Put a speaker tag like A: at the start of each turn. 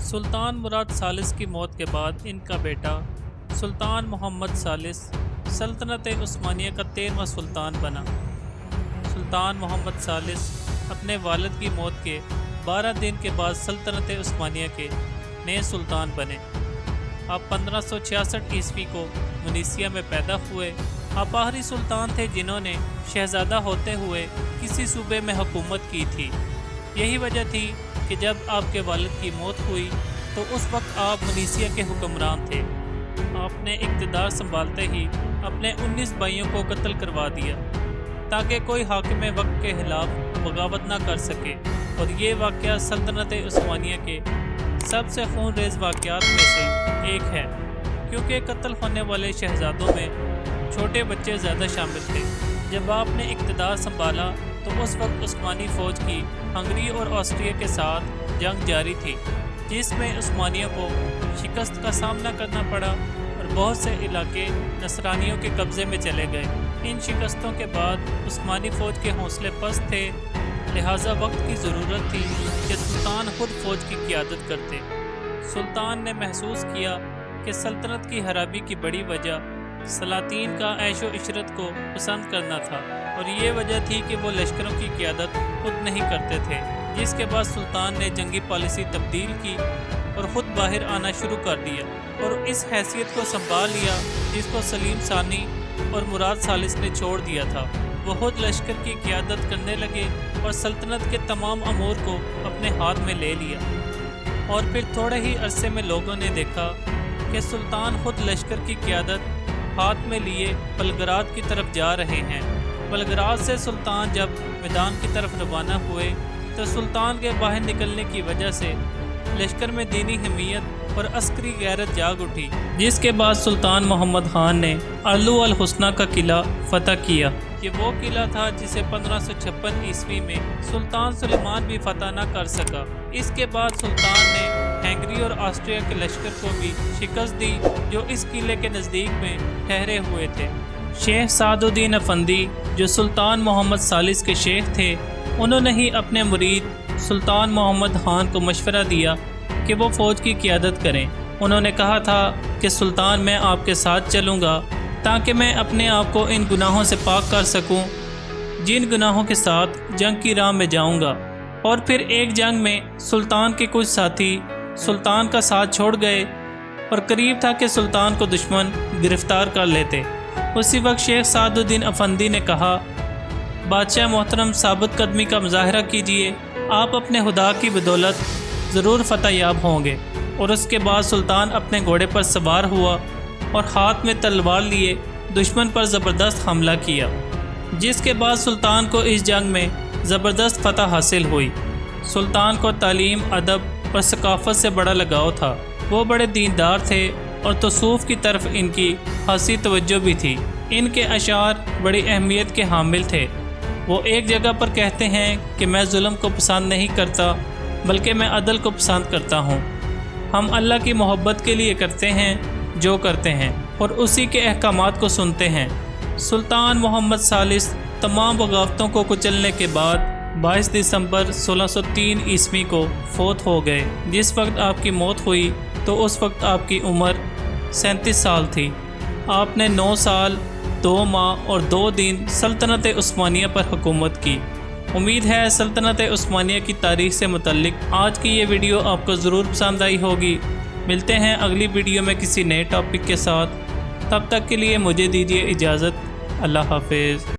A: سلطان مراد ثالث کی موت کے بعد ان کا بیٹا سلطان محمد ثالث سلطنت عثمانیہ کا 13واں سلطان بنا۔ سلطان محمد ثالث اپنے والد کی موت کے 12 دن کے بعد سلطنت عثمانیہ کے نئے سلطان بنے۔ آپ 1566 عیسوی کو منیسیہ میں پیدا ہوئے۔ آپ آخری سلطان تھے جنہوں نے شہزادہ ہوتے ہوئے کسی صوبے میں حکومت کی تھی۔ یہی وجہ تھی کہ جب آپ کے والد کی موت ہوئی تو اس وقت آپ منیسیہ کے حکمران تھے۔ آپ نے اقتدار سنبھالتے ہی اپنے 19 بھائیوں کو قتل کروا دیا تاکہ کوئی حاکم وقت کے خلاف بغاوت نہ کر سکے، اور یہ واقعہ سلطنت عثمانیہ کے سب سے خون ریز واقعات میں سے ایک ہے، کیونکہ قتل ہونے والے شہزادوں میں چھوٹے بچے زیادہ شامل تھے۔ جب آپ نے اقتدار سنبھالا تو اس وقت عثمانی فوج کی ہنگری اور آسٹریا کے ساتھ جنگ جاری تھی، جس میں عثمانیوں کو شکست کا سامنا کرنا پڑا اور بہت سے علاقے نصرانیوں کے قبضے میں چلے گئے۔ ان شکستوں کے بعد عثمانی فوج کے حوصلے پست تھے، لہٰذا وقت کی ضرورت تھی کہ سلطان خود فوج کی قیادت کرتے۔ سلطان نے محسوس کیا کہ سلطنت کی خرابی کی بڑی وجہ سلاطین کا عیش و عشرت کو پسند کرنا تھا، اور یہ وجہ تھی کہ وہ لشکروں کی قیادت خود نہیں کرتے تھے، جس کے بعد سلطان نے جنگی پالیسی تبدیل کی اور خود باہر آنا شروع کر دیا، اور اس حیثیت کو سنبھال لیا جس کو سلیم ثانی اور مراد ثالث نے چھوڑ دیا تھا۔ وہ خود لشکر کی قیادت کرنے لگے اور سلطنت کے تمام امور کو اپنے ہاتھ میں لے لیا، اور پھر تھوڑے ہی عرصے میں لوگوں نے دیکھا کہ سلطان خود لشکر کی قیادت ہاتھ میں لیے بلگراد کی طرف جا رہے ہیں۔ بلگراد سے سلطان جب میدان کی طرف روانہ ہوئے تو سلطان کے باہر نکلنے کی وجہ سے لشکر میں دینی حمیت اور عسکری غیرت جاگ اٹھی، جس کے بعد سلطان محمد خان نے ارلو الحسنہ کا قلعہ فتح کیا۔ یہ وہ قلعہ تھا جسے 1556 عیسوی میں سلطان سلیمان بھی فتح نہ کر سکا۔ اس کے بعد سلطان نے ہنگری اور آسٹریا کے لشکر کو بھی شکست دی جو اس قلعے کے نزدیک میں ٹھہرے ہوئے تھے۔ شیخ سعد الدین افندی جو سلطان محمد ثالث کے شیخ تھے، انہوں نے ہی اپنے مرید سلطان محمد خان کو مشورہ دیا کہ وہ فوج کی قیادت کریں۔ انہوں نے کہا تھا کہ سلطان میں آپ کے ساتھ چلوں گا تاکہ میں اپنے آپ کو ان گناہوں سے پاک کر سکوں جن گناہوں کے ساتھ جنگ کی راہ میں جاؤں گا۔ اور پھر ایک جنگ میں سلطان کے کچھ ساتھی سلطان کا ساتھ چھوڑ گئے اور قریب تھا کہ سلطان کو دشمن گرفتار کر لیتے۔ اسی وقت شیخ سعد الدین افندی نے کہا، بادشاہ محترم ثابت قدمی کا مظاہرہ کیجئے، آپ اپنے خدا کی بدولت ضرور فتح یاب ہوں گے۔ اور اس کے بعد سلطان اپنے گھوڑے پر سوار ہوا اور ہاتھ میں تلوار لیے دشمن پر زبردست حملہ کیا، جس کے بعد سلطان کو اس جنگ میں زبردست فتح حاصل ہوئی۔ سلطان کو تعلیم، ادب اور ثقافت سے بڑا لگاؤ تھا۔ وہ بڑے دیندار تھے اور تصوف کی طرف ان کی خاصی توجہ بھی تھی۔ ان کے اشعار بڑی اہمیت کے حامل تھے۔ وہ ایک جگہ پر کہتے ہیں کہ میں ظلم کو پسند نہیں کرتا بلکہ میں عدل کو پسند کرتا ہوں۔ ہم اللہ کی محبت کے لیے کرتے ہیں جو کرتے ہیں اور اسی کے احکامات کو سنتے ہیں۔ سلطان محمد ثالث تمام بغاوتوں کو کچلنے کے بعد 22 دسمبر 1603 عیسوی کو فوت ہو گئے۔ جس وقت آپ کی موت ہوئی تو اس وقت آپ کی عمر 37 سال تھی۔ آپ نے 9 سال 2 ماہ اور 2 دن سلطنت عثمانیہ پر حکومت کی۔ امید ہے سلطنت عثمانیہ کی تاریخ سے متعلق آج کی یہ ویڈیو آپ کو ضرور پسند آئی ہوگی۔ ملتے ہیں اگلی ویڈیو میں کسی نئے ٹاپک کے ساتھ، تب تک کے لیے مجھے دیجیے اجازت۔ اللہ حافظ۔